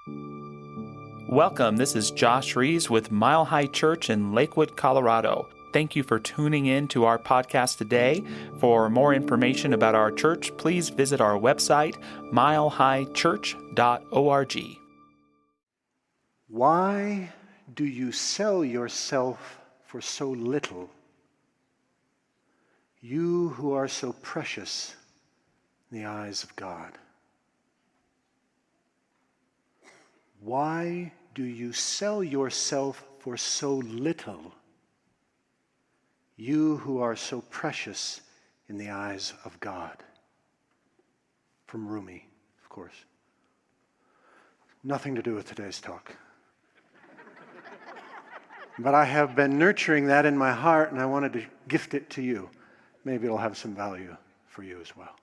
Welcome, this is Josh Rees with Mile High Church in Lakewood, Colorado. Thank you for tuning in to our podcast today. For more information about our church, please visit our website, milehighchurch.org. Why do you sell yourself for so little? You who are so precious in the eyes of God. Why do you sell yourself for so little? You who are so precious in the eyes of God. From Rumi, of course. Nothing to do with today's talk. But I have been nurturing that in my heart, and I wanted to gift it to you. Maybe it'll have some value for you as well.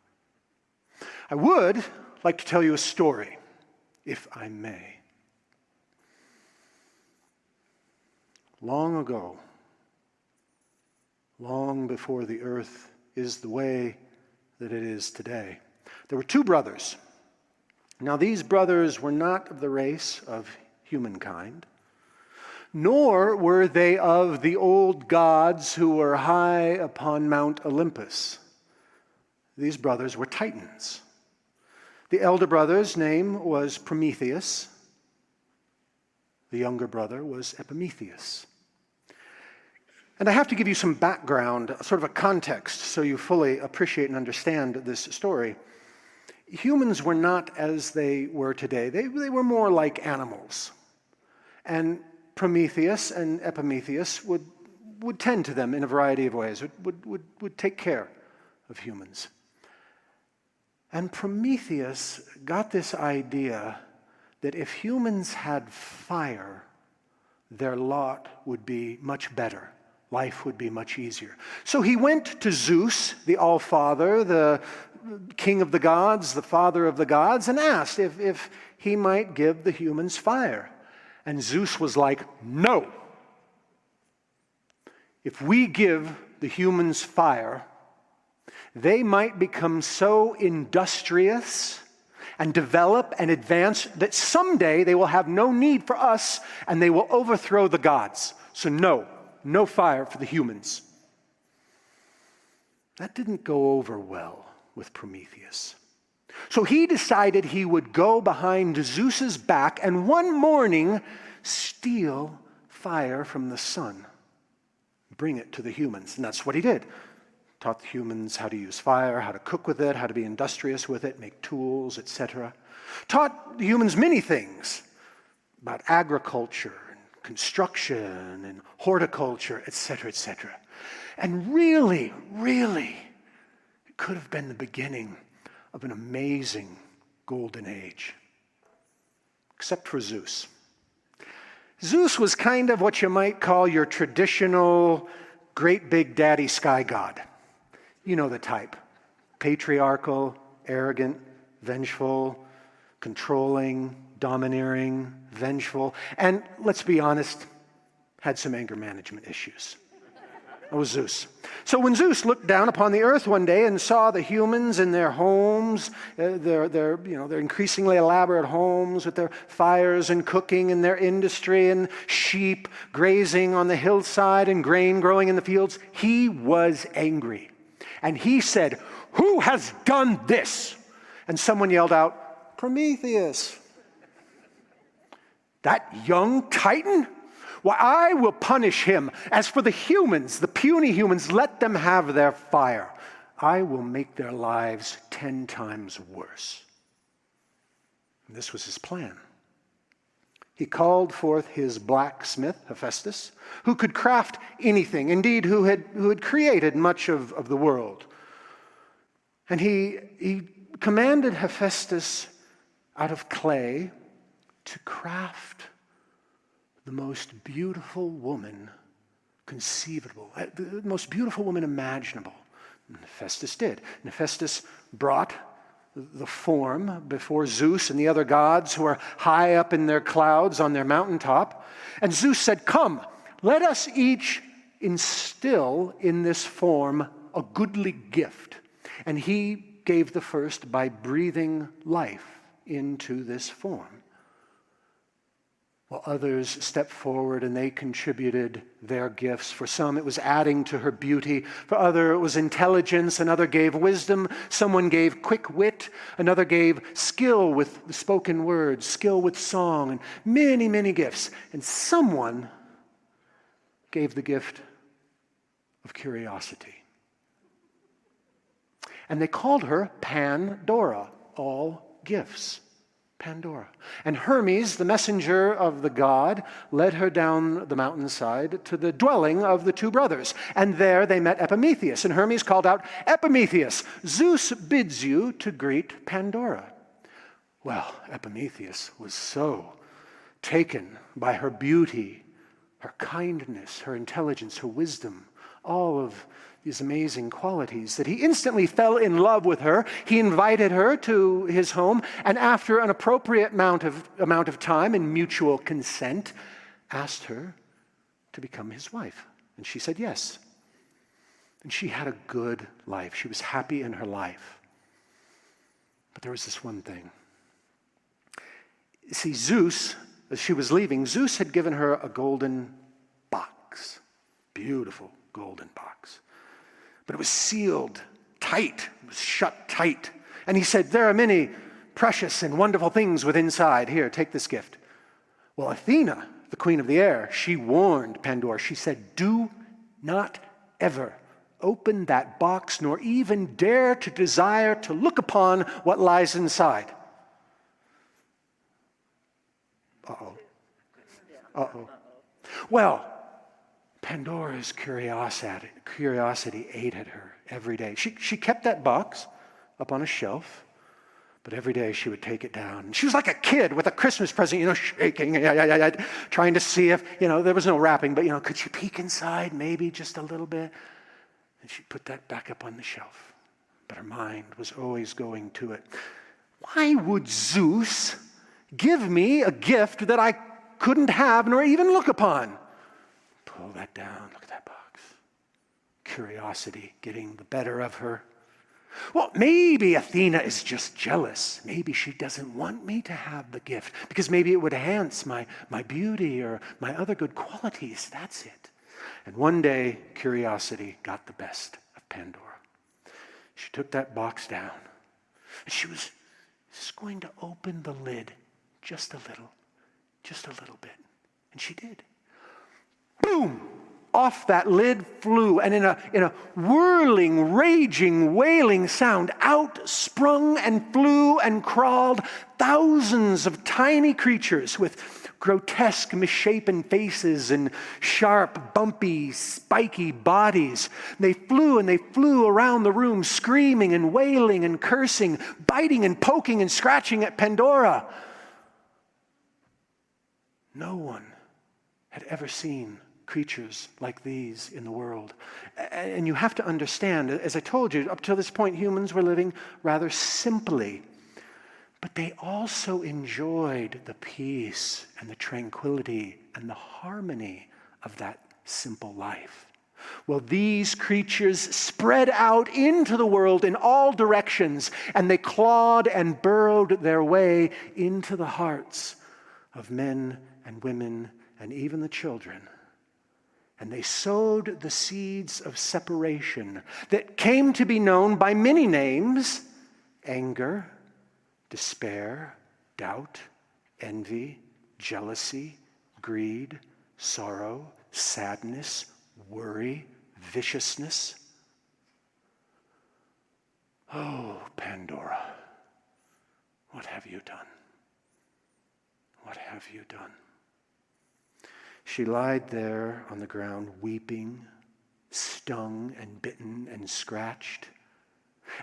I would like to tell you a story, if I may. Long ago, long before the earth is the way that it is today, there were two brothers. Now, these brothers were not of the race of humankind, nor were they of the old gods who were high upon Mount Olympus. These brothers were Titans. The elder brother's name was Prometheus. The younger brother was Epimetheus. And I have to give you some background, sort of a context, so you fully appreciate and understand this story. Humans were not as they were today. They were more like animals. And Prometheus and Epimetheus would tend to them in a variety of ways, would take care of humans. And Prometheus got this idea that if humans had fire, their lot would be much better. Life would be much easier. So he went to Zeus, the All-Father, the king of the gods, the father of the gods, and asked if he might give the humans fire. And Zeus was like, no. If we give the humans fire, they might become so industrious and develop and advance that someday they will have no need for us and they will overthrow the gods. So no fire for the humans. That didn't go over well with Prometheus. So he decided he would go behind Zeus's back and one morning steal fire from the sun, bring it to the humans. And that's what he did. Taught the humans how to use fire, how to cook with it, how to be industrious with it, make tools, etc. Taught the humans many things about agriculture, construction and horticulture, etc., etc. And really, it could have been the beginning of an amazing golden age. Except for Zeus. Zeus was kind of what you might call your traditional great big daddy sky god. You know the type. Patriarchal, arrogant, vengeful, controlling, domineering, vengeful, and let's be honest, had some anger management issues. That was Zeus. So when Zeus looked down upon the earth one day and saw the humans in their homes, their increasingly elaborate homes with their fires and cooking and their industry and sheep grazing on the hillside and grain growing in the fields, he was angry. And he said, "Who has done this?" And someone yelled out, "Prometheus." "That young Titan? Why, I will punish him. As for the humans, the puny humans, let them have their fire. I will make their lives 10 times worse." And this was his plan. He called forth his blacksmith, Hephaestus, who could craft anything, indeed who had created much of the world. And he commanded Hephaestus out of clay to craft the most beautiful woman conceivable, the most beautiful woman imaginable. And Hephaestus did. And Hephaestus brought the form before Zeus and the other gods who are high up in their clouds on their mountaintop. And Zeus said, "Come, let us each instill in this form a goodly gift." And he gave the first by breathing life into this form. While others stepped forward and they contributed their gifts. For some, it was adding to her beauty. For others, it was intelligence. Another gave wisdom. Someone gave quick wit. Another gave skill with the spoken words, skill with song, and many, many gifts. And someone gave the gift of curiosity. And they called her Pandora, all gifts. Pandora. And Hermes, the messenger of the god, led her down the mountainside to the dwelling of the two brothers. And there they met Epimetheus. And Hermes called out, "Epimetheus, Zeus bids you to greet Pandora." Well, Epimetheus was so taken by her beauty, her kindness, her intelligence, her wisdom, all of these amazing qualities, that he instantly fell in love with her. He invited her to his home, and after an appropriate amount of time and mutual consent, asked her to become his wife. And she said yes. And she had a good life. She was happy in her life. But there was this one thing. See, Zeus, as she was leaving, Zeus had given her a golden box. Beautiful golden box. But it was sealed tight. It was shut tight. And he said, "There are many precious and wonderful things within inside. Here, take this gift." Well, Athena, the queen of the air, she warned Pandora. She said, "Do not ever open that box, nor even dare to desire to look upon what lies inside." Uh-oh. Uh-oh. Well, Pandora's curiosity ate at her every day. She kept that box up on a shelf, but every day she would take it down. And she was like a kid with a Christmas present, shaking, trying to see if, there was no wrapping, but, could she peek inside maybe just a little bit? And she'd put that back up on the shelf. But her mind was always going to it. Why would Zeus give me a gift that I couldn't have nor even look upon? Pull that down. Look at that box. Curiosity getting the better of her. Well, maybe Athena is just jealous. Maybe she doesn't want me to have the gift because maybe it would enhance my beauty or my other good qualities. That's it. And one day, curiosity got the best of Pandora. She took that box down. And she was just going to open the lid just a little bit. And she did. Boom! Off that lid flew, and in a whirling, raging, wailing sound, out sprung and flew and crawled thousands of tiny creatures with grotesque, misshapen faces and sharp, bumpy, spiky bodies. They flew and they flew around the room, screaming and wailing and cursing, biting and poking and scratching at Pandora. No one had ever seen creatures like these in the world. And you have to understand, as I told you, up till this point, humans were living rather simply. But they also enjoyed the peace and the tranquility and the harmony of that simple life. Well, these creatures spread out into the world in all directions, and they clawed and burrowed their way into the hearts of men and women and even the children. And they sowed the seeds of separation that came to be known by many names: anger, despair, doubt, envy, jealousy, greed, sorrow, sadness, worry, viciousness. Oh, Pandora, what have you done? What have you done? She lied there on the ground, weeping, stung and bitten and scratched.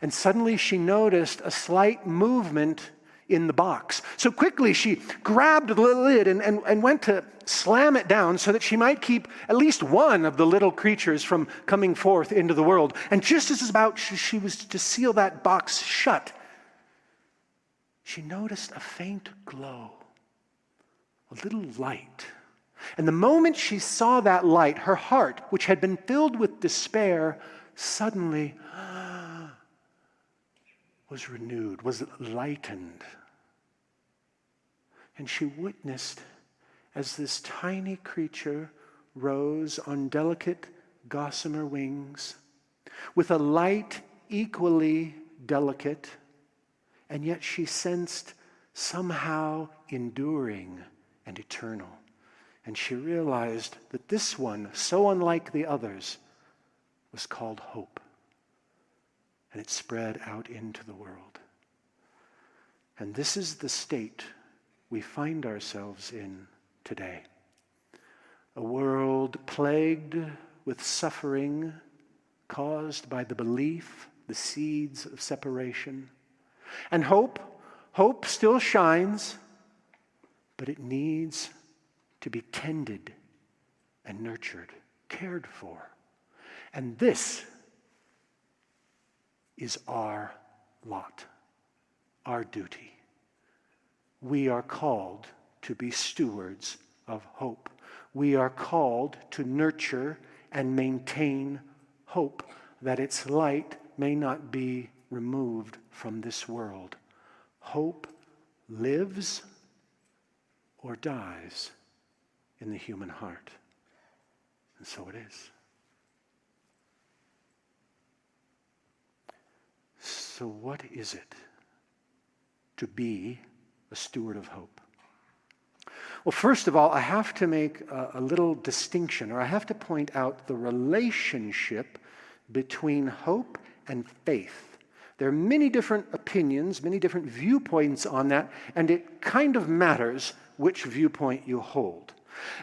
And suddenly she noticed a slight movement in the box. So quickly she grabbed the lid and went to slam it down so that she might keep at least one of the little creatures from coming forth into the world. And just as she was to seal that box shut, she noticed a faint glow, a little light. And the moment she saw that light, her heart, which had been filled with despair, suddenly was renewed, was lightened. And she witnessed as this tiny creature rose on delicate gossamer wings, with a light equally delicate, and yet she sensed somehow enduring and eternal. And she realized that this one, so unlike the others, was called hope. And it spread out into the world. And this is the state we find ourselves in today. A world plagued with suffering caused by the belief, the seeds of separation. And hope still shines, but it needs to be tended and nurtured, cared for. And this is our lot, our duty. We are called to be stewards of hope. We are called to nurture and maintain hope, that its light may not be removed from this world. Hope lives or dies in the human heart. And so it is. So what is it to be a steward of hope? Well, first of all, I have to make a little distinction, or I have to point out the relationship between hope and faith. There are many different opinions, many different viewpoints on that, and it kind of matters which viewpoint you hold.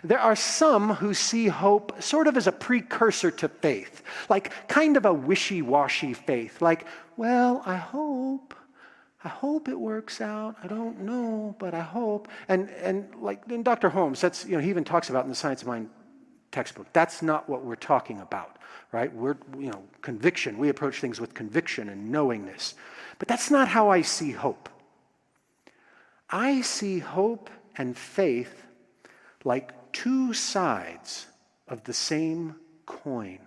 There are some who see hope sort of as a precursor to faith, like kind of a wishy-washy faith, like, well, I hope it works out. I don't know, but I hope. And like in Dr. Holmes, that's, he even talks about in the Science of Mind textbook. That's not what we're talking about, right? We're, conviction. We approach things with conviction and knowingness. But that's not how I see hope. I see hope and faith like two sides of the same coin.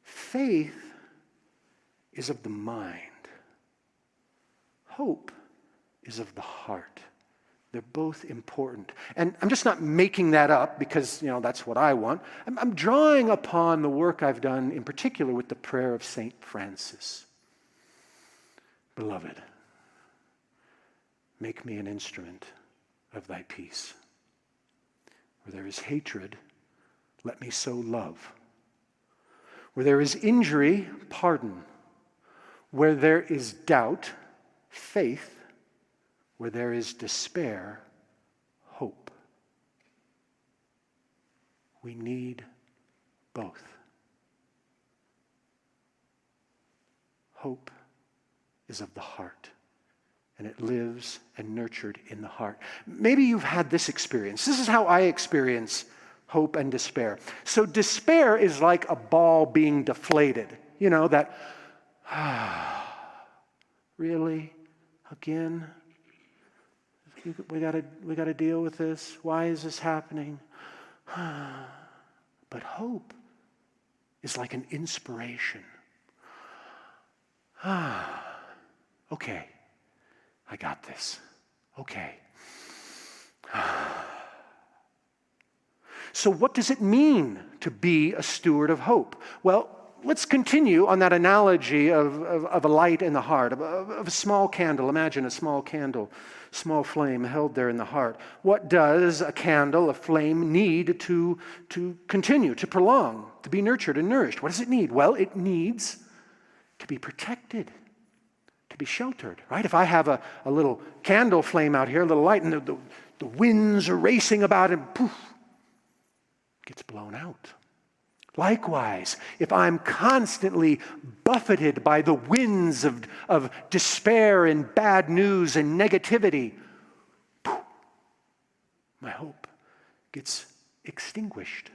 Faith is of the mind. Hope is of the heart. They're both important. And I'm just not making that up because, that's what I want. I'm drawing upon the work I've done, in particular with the prayer of St. Francis. Beloved, make me an instrument of thy peace. Where there is hatred, let me sow love. Where there is injury, pardon. Where there is doubt, faith. Where there is despair, hope. We need both. Hope is of the heart, and it lives and nurtured in the heart. Maybe you've had this experience. This is how I experience hope and despair. So despair is like a ball being deflated. That, really? Again? We got to deal with this. Why is this happening? But hope is like an inspiration. Okay, I got this. Okay. So what does it mean to be a steward of hope? Well, let's continue on that analogy of a light in the heart, of a small candle. Imagine a small candle, small flame held there in the heart. What does a candle, a flame, need to continue, to prolong, to be nurtured and nourished? What does it need? Well, it needs to be protected, to be sheltered, right? If I have a little candle flame out here, a little light, and the winds are racing about, and poof, gets blown out. Likewise, if I'm constantly buffeted by the winds of despair and bad news and negativity, my hope gets extinguished.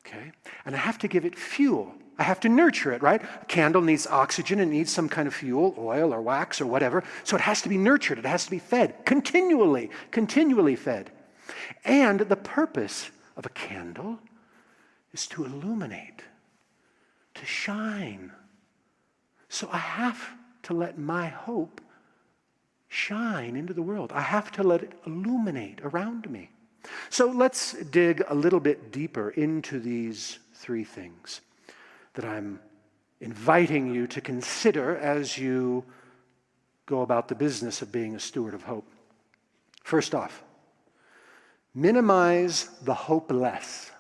Okay? And I have to give it fuel. I have to nurture it, right? A candle needs oxygen. It needs some kind of fuel, oil or wax or whatever. So it has to be nurtured. It has to be fed continually fed. And the purpose of a candle is to illuminate, to shine. So I have to let my hope shine into the world. I have to let it illuminate around me. So let's dig a little bit deeper into these three things that I'm inviting you to consider as you go about the business of being a steward of hope. First off, minimize the hopeless.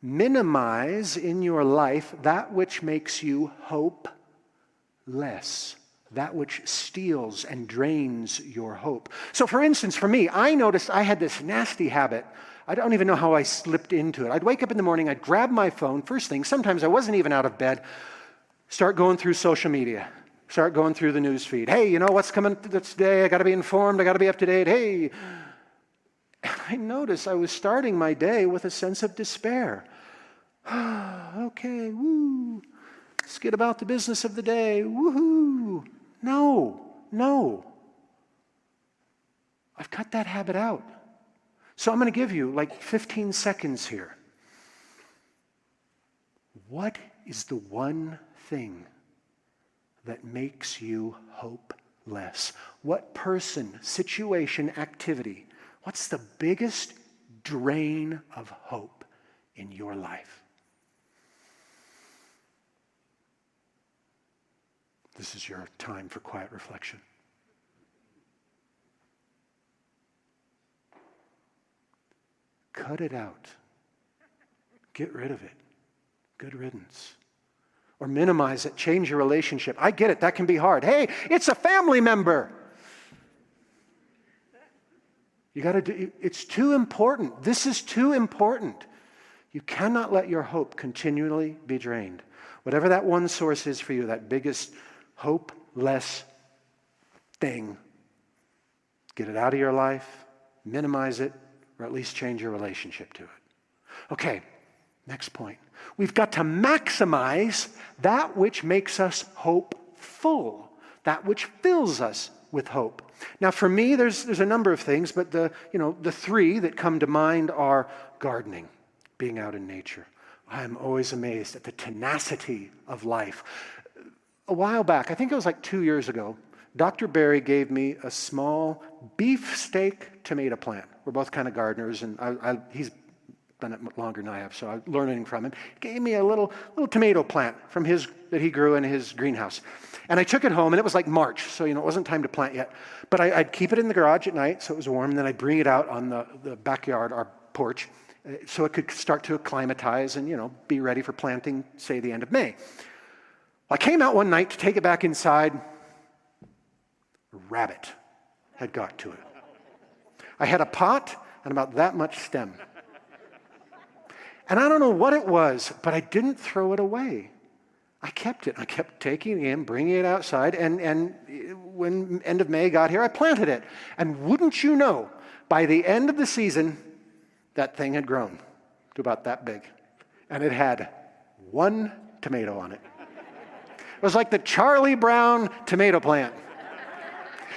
Minimize in your life that which makes you hopeless, that which steals and drains your hope. So for instance, for me, I noticed I had this nasty habit. I don't even know how I slipped into it. I'd wake up in the morning, I'd grab my phone, first thing, sometimes I wasn't even out of bed, start going through social media, start going through the news feed. Hey, you know what's coming today? I got to be informed, I got to be up to date. Hey. And I noticed I was starting my day with a sense of despair. Okay, woo. Let's get about the business of the day. Woohoo. No. I've cut that habit out. So I'm going to give you like 15 seconds here. What is the one thing that makes you hopeless? What person, situation, activity, what's the biggest drain of hope in your life? This is your time for quiet reflection. Cut it out. Get rid of it. Good riddance. Or minimize it. Change your relationship. I get it. That can be hard. Hey, it's a family member. You got to do. It's too important. This is too important. You cannot let your hope continually be drained. Whatever that one source is for you, that biggest hopeless thing, get it out of your life, minimize it, or at least change your relationship to it. Okay, next point. We've got to maximize that which makes us hopeful, that which fills us with hope. Now, for me, there's a number of things, but the three that come to mind are gardening, being out in nature. I'm always amazed at the tenacity of life. A while back, I think it was like 2 years ago, Dr. Barry gave me a small beefsteak tomato plant. We're both kind of gardeners, and he's done it longer than I have, so I'm learning from him. He gave me a little tomato plant from that he grew in his greenhouse. And I took it home, and it was like March, so it wasn't time to plant yet. But I'd keep it in the garage at night so it was warm, and then I'd bring it out on the backyard, our porch, so it could start to acclimatize and, be ready for planting, say, the end of May. I came out one night to take it back inside. A rabbit had got to it. I had a pot and about that much stem. And I don't know what it was, but I didn't throw it away. I kept it. I kept taking it in, bringing it outside, and when end of May got here, I planted it. And wouldn't you know, by the end of the season, that thing had grown to about that big. And it had one tomato on it. It was like the Charlie Brown tomato plant.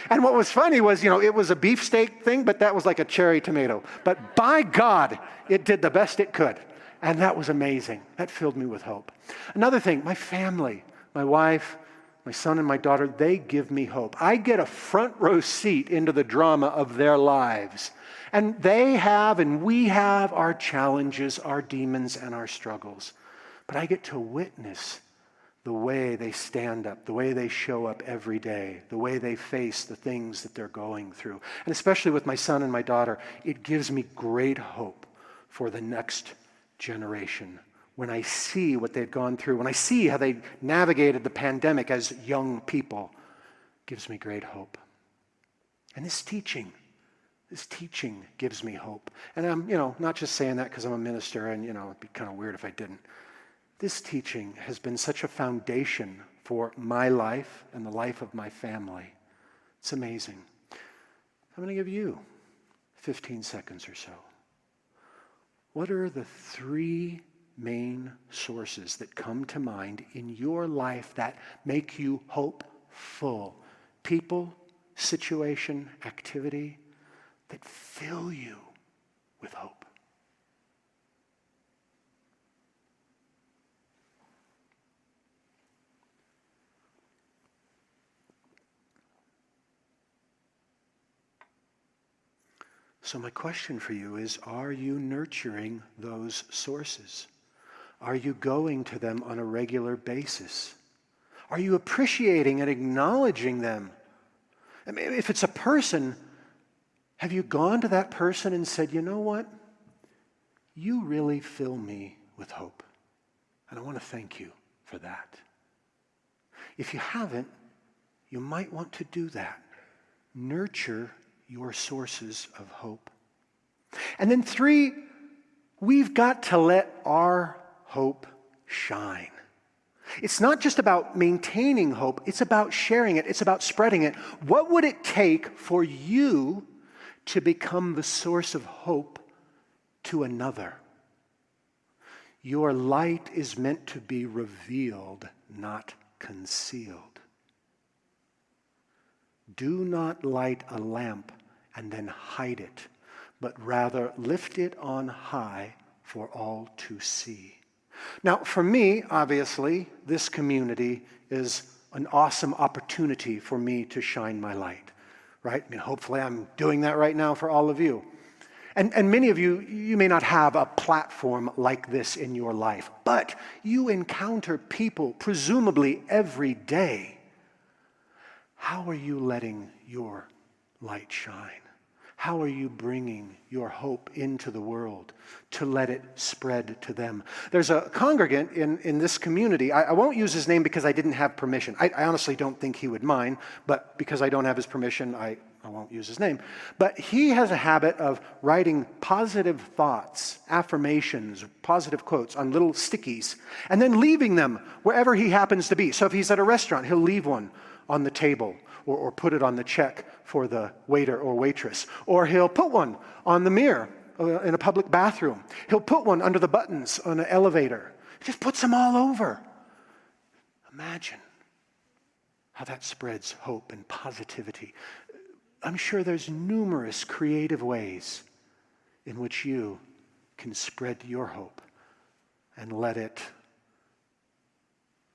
And what was funny was, it was a beefsteak thing, but that was like a cherry tomato. But by God, it did the best it could. And that was amazing. That filled me with hope. Another thing, my family, my wife, my son and my daughter, they give me hope. I get a front row seat into the drama of their lives. And they have and we have our challenges, our demons, and our struggles. But I get to witness the way they stand up, the way they show up every day, the way they face the things that they're going through. And especially with my son and my daughter, it gives me great hope for the next generation. When I see what they've gone through, when I see how they navigated the pandemic as young people, it gives me great hope. And this teaching gives me hope. And I'm, not just saying that because I'm a minister and, it'd be kind of weird if I didn't. This teaching has been such a foundation for my life and the life of my family. It's amazing. I'm going to give you 15 seconds or so. What are the three main sources that come to mind in your life that make you hopeful? People, situation, activity that fill you with hope. So my question for you is, are you nurturing those sources? Are you going to them on a regular basis? Are you appreciating and acknowledging them? I mean, if it's a person, have you gone to that person and said, you know what? You really fill me with hope. And I want to thank you for that. If you haven't, you might want to do that. Nurture your sources of hope. And then 3, we've got to let our hope shine. It's not just about maintaining hope, it's about sharing it, it's about spreading it. What would it take for you to become the source of hope to another? Your light is meant to be revealed, not concealed. Do not light a lamp and then hide it, but rather lift it on high for all to see. Now, for me, obviously, this community is an awesome opportunity for me to shine my light, right? I mean, hopefully I'm doing that right now for all of you. And many of you, you may not have a platform like this in your life, but you encounter people presumably every day. How are you letting your light shine? How are you bringing your hope into the world to let it spread to them? There's a congregant in this community. I won't use his name because I didn't have permission. I honestly don't think he would mind, but because I don't have his permission, I won't use his name. But he has a habit of writing positive thoughts, affirmations, positive quotes on little stickies, and then leaving them wherever he happens to be. So if he's at a restaurant, he'll leave one on the table or put it on the check for the waiter or waitress. Or he'll put one on the mirror in a public bathroom. He'll put one under the buttons on an elevator. He just puts them all over. Imagine how that spreads hope and positivity. I'm sure there's numerous creative ways in which you can spread your hope and let it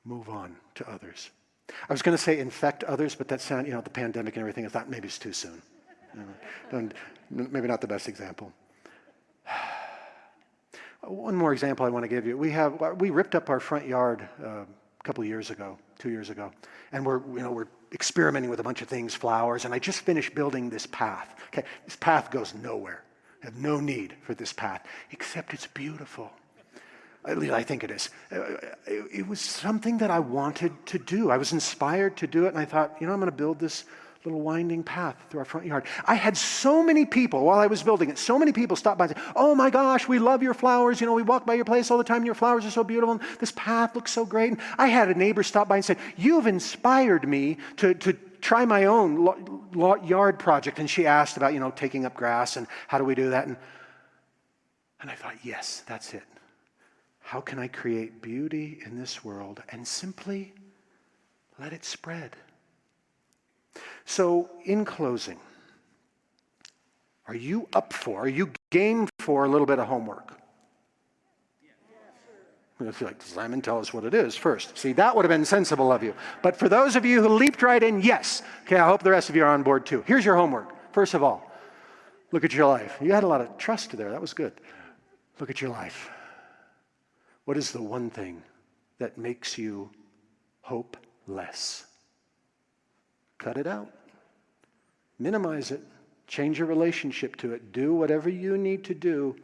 move on to others. I was going to say infect others, but that sound, the pandemic and everything, I thought maybe it's too soon. Maybe not the best example. One more example I want to give you. We ripped up our front yard a couple of years ago, 2 years ago, and we're experimenting with a bunch of things, flowers, and I just finished building this path. Okay, this path goes nowhere. I have no need for this path, except it's beautiful. At least I think it is. It was something that I wanted to do. I was inspired to do it, and I thought, I'm going to build this little winding path through our front yard. I had so many people, while I was building it, so many people stop by and say, oh my gosh, we love your flowers. We walk by your place all the time, and your flowers are so beautiful, and this path looks so great. And I had a neighbor stop by and say, you've inspired me to try my own yard project. And she asked about, taking up grass and how do we do that? And I thought, yes, that's it. How can I create beauty in this world and simply let it spread? So, in closing, are you game for a little bit of homework? I feel like, Simon, tell us what it is first. See, that would have been sensible of you. But for those of you who leaped right in, yes. Okay, I hope the rest of you are on board too. Here's your homework. First of all, look at your life. You had a lot of trust there. That was good. Look at your life. What is the one thing that makes you hopeless? Cut it out. Minimize it. Change your relationship to it. Do whatever you need to do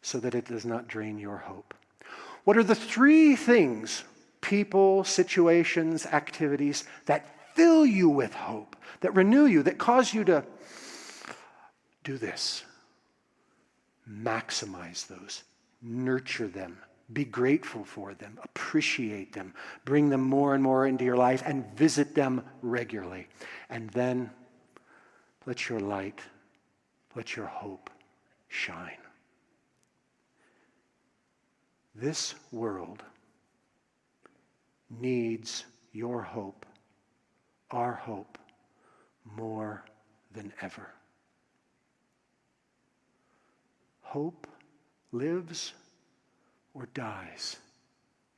so that it does not drain your hope. What are the 3 things, people, situations, activities, that fill you with hope, that renew you, that cause you to do this? Maximize those. Nurture them. Be grateful for them. Appreciate them. Bring them more and more into your life and visit them regularly. And then let your light, let your hope shine. This world needs your hope, our hope, more than ever. Hope lives or dies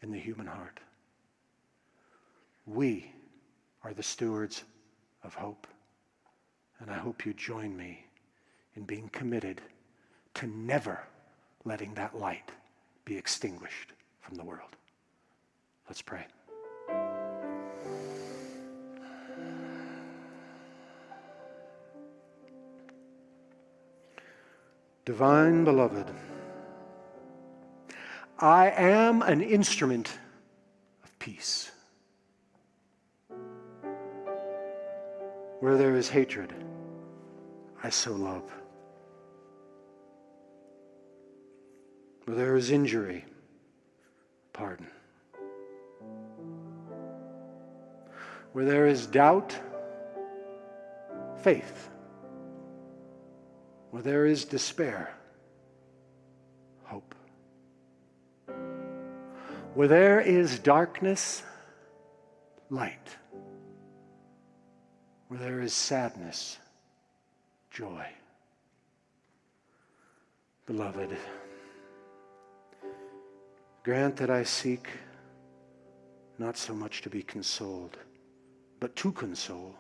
in the human heart. We are the stewards of hope, and I hope you join me in being committed to never letting that light be extinguished from the world. Let's pray. Divine Beloved, I am an instrument of peace. Where there is hatred, I sow love. Where there is injury, pardon. Where there is doubt, faith. Where there is despair, hope. Where there is darkness, light. Where there is sadness, joy. Beloved, grant that I seek not so much to be consoled, but to console,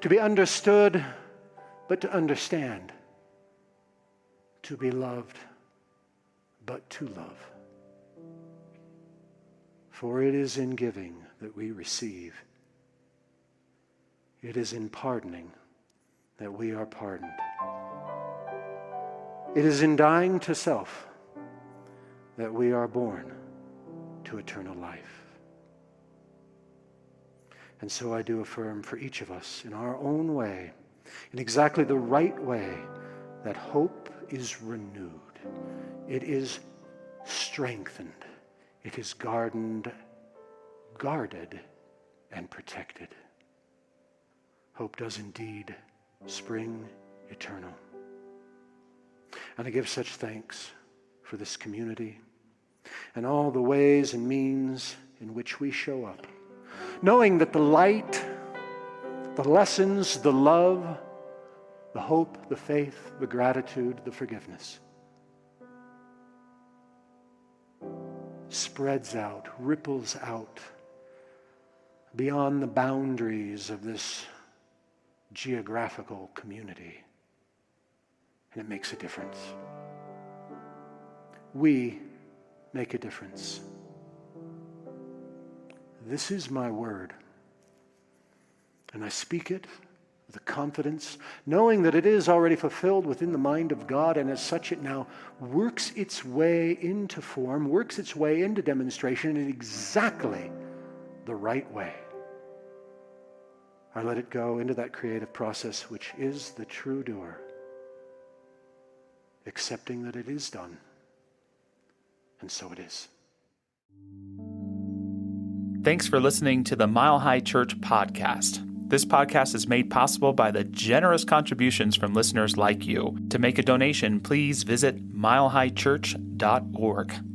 to be understood, but to understand, to be loved, but to love. For it is in giving that we receive. It is in pardoning that we are pardoned. It is in dying to self that we are born to eternal life. And so I do affirm for each of us in our own way, in exactly the right way, that hope is renewed. It is strengthened. It is guarded and protected. Hope does indeed spring eternal. And I give such thanks for this community and all the ways and means in which we show up, knowing that the light, the lessons, the love, the hope, the faith, the gratitude, the forgiveness spreads out, ripples out beyond the boundaries of this geographical community. And it makes a difference. We make a difference. This is my word, and I speak it with a confidence, knowing that it is already fulfilled within the mind of God, and as such it now works its way into form, works its way into demonstration in exactly the right way. I let it go into that creative process, which is the true doer, accepting that it is done, and so it is. Thanks for listening to the Mile High Church podcast. This podcast is made possible by the generous contributions from listeners like you. To make a donation, please visit milehighchurch.org.